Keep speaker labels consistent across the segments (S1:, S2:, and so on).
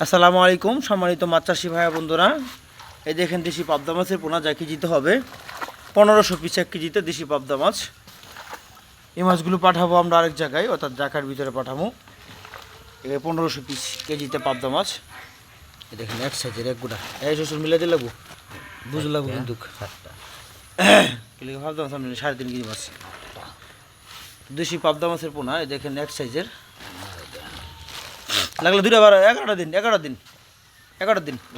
S1: আসসালামু আলাইকুম সম্মানিত মাছ চাষি ভাইয়া বন্ধুরা, এই দেখেন দেশি পাবদা মাছের পোনা যা কেজিতে হবে 1500 পিস 1 কেজিতে দেশি পাবদা মাছ। এই মাছগুলো পাঠাবো আমরা আরেক জায়গায়, অর্থাৎ ঢাকার ভিতরে পাঠাবো। এই 1500 পিস কেজিতে পাবদা মাছ। এই দেখেন এক সাইজের এক গোটা, এই শ্বশুর মিলে দিয়ে লাগবো, বুঝ লাগবো কিন্তু পাবদা মাছ 3.5 কেজি মাছ দেশি পাবদা মাছের পোনা। এই দেখেন এক সাইজের, লাগলে 11 দিন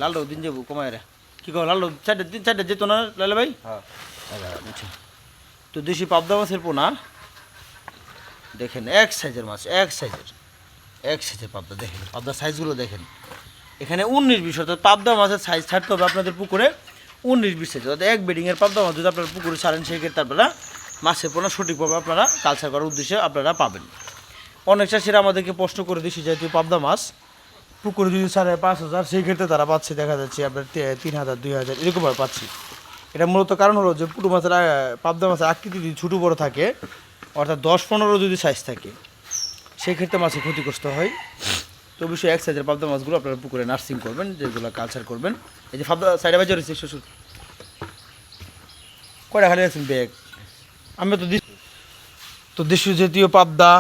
S1: লাল দিন যাবো কমায় রে কি কো লাল 4 দিন যেত না লালে ভাই। আচ্ছা, তো দেশি পাবদা মাছের পোনা দেখেন এক সাইজের মাছ, এক সাইজের পাবদা। দেখেন পাবদার সাইজগুলো দেখেন, এখানে 19-20, অর্থাৎ পাবদা মাছের সাইজ ছাড়তে হবে আপনাদের পুকুরে 19-20 সাইজ। অর্থাৎ এক বেডিংয়ের পাবদা মাছ যদি আপনারা পুকুরে ছাড়েন, সেই ক্ষেত্রে আপনারা মাছের পোনা সঠিকভাবে আপনারা কালচার করার উদ্দেশ্যে আপনারা পাবেন। অনেক চাষিরা আমাদেরকে প্রশ্ন করে দিচ্ছি, যেহেতু পাবদা মাছ পুকুরে যদি 5,500, সেই ক্ষেত্রে তারা পাচ্ছে দেখা যাচ্ছে আপনার 3,000 2,000 এরকমভাবে পাচ্ছি। এটা মূলত কারণ হলো যে পুরো মাছের পাবদা মাছের আকৃতি যদি ছোটো বড়ো থাকে, অর্থাৎ 10-15 যদি সাইজ থাকে, সেই ক্ষেত্রে মাছের ক্ষতিগ্রস্ত হয়। তো অবশ্যই এক সাইজের পাবদা মাছগুলো আপনারা পুকুরে নার্সিং করবেন, যেগুলো কালচার করবেন। এই যে পাবদা সাইডে বাজার হয়েছে শ্বশুর কয়টা খালি আছেন ব্যাগ, আমি তো দেশীয় জাতীয় পাবদা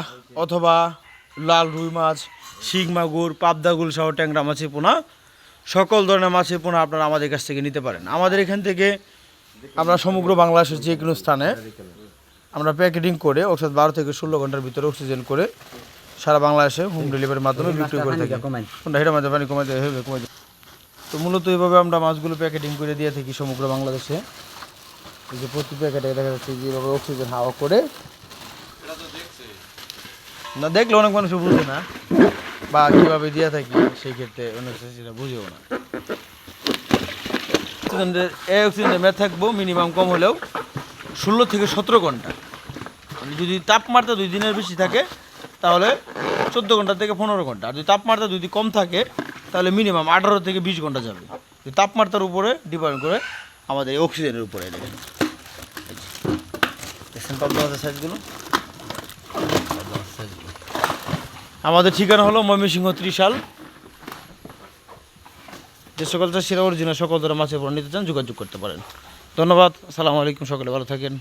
S1: অথবা লাল রুই মাছ, শিং মাগুর, পাবদাগুল সহ ট্যাংরা মাছের পোনা, সকল ধরনের মাছের পোনা আপনারা আমাদের কাছ থেকে নিতে পারেন। আমাদের এখান থেকে আমরা সমগ্র বাংলাদেশের যে কোনো স্থানে আমরা প্যাকেটিং করে অর্থাৎ 12 থেকে 16 ঘন্টার ভিতরে অক্সিজেন করে সারা বাংলাদেশে হোম ডেলিভারির মাধ্যমে বিক্রি করে থাকি। কোনটা হেঁটে মাঝে পানি কমাইতে হবে কমাইতে। তো মূলত এইভাবে আমরা মাছগুলো প্যাকেটিং করে দিয়ে থাকি সমগ্র বাংলাদেশে। এই যে প্রতি প্যাকেটে দেখা যাচ্ছে যেভাবে অক্সিজেন হাওয়া করে, না দেখলে অনেক মানুষ বুঝে না বা কীভাবে দিয়ে থাকি, সেই ক্ষেত্রে অনেক চাষিরা বুঝেও না। এই অক্সিজেনের মেয়াদ থাকবো মিনিমাম কম হলেও 16 থেকে 17 ঘন্টা। মানে যদি তাপমাত্রা 2 দিনের বেশি থাকে তাহলে 14 ঘন্টা থেকে 15 ঘন্টা, আর যদি তাপমাত্রা যদি কম থাকে তাহলে মিনিমাম 18 থেকে 20 ঘন্টা যাবে। যদি তাপমাত্রার উপরে ডিপেন্ড করে আমাদের এই অক্সিজেনের উপরে। দেখেন পাবদা মাছের সাইজগুলো। আমাদের ঠিকানা হলো ময়মনসিংহ ত্রিশাল। যে সকল চাষিরা অরিজিনাল সকল ধরনের মাছের পোনা নিতে চান যোগাযোগ করতে পারেন। ধন্যবাদ, আসসালামু আলাইকুম, সকলে ভালো থাকেন।